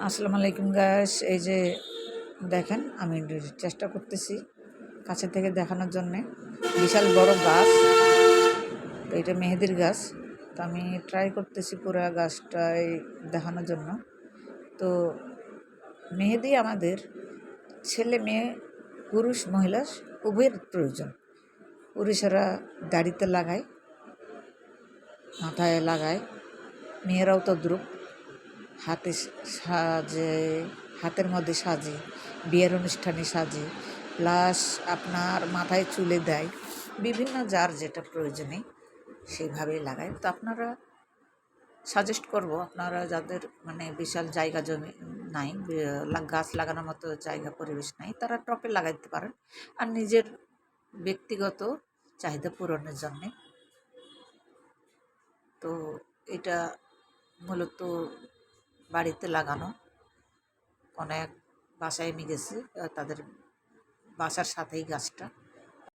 আসসালামু আলাইকুম গাইস। এই যে দেখেন, আমি চেষ্টা করতেছি কাছে থেকে দেখানোর জন্যে। বিশাল বড় গাছ, তো এটা মেহেদির গাছ। তো আমি ট্রাই করতেছি পুরো গাছটাই দেখানোর জন্য। তো মেহেদি আমাদের ছেলে মেয়ে, পুরুষ মহিলা উভয়ের প্রয়োজন। পুরুষেরা দাড়িতে লাগায়, মাথায় লাগায়, মেয়েরাও তদ্রুপ হাতে সাজে, হাতের মধ্যে সাজে, বিয়ের অনুষ্ঠানে সাজে, প্লাস আপনার মাথায় চুলে দেয়, বিভিন্ন যার যেটা প্রয়োজনে সেইভাবেই লাগায়। তো আপনারা সাজেস্ট করব, আপনারা যাদের মানে বিশাল জায়গা জমি নাই, গাছ লাগানোর মতো জায়গা পরিবেশ নাই, তারা টপে লাগাইতে পারেন। আর নিজের ব্যক্তিগত চাহিদা পূরণের জন্যে। তো এটা মূলত বাড়িতে লাগানো। অনেক বাসায় আমি গেছি, তাদের বাসার সাথেই গাছটা।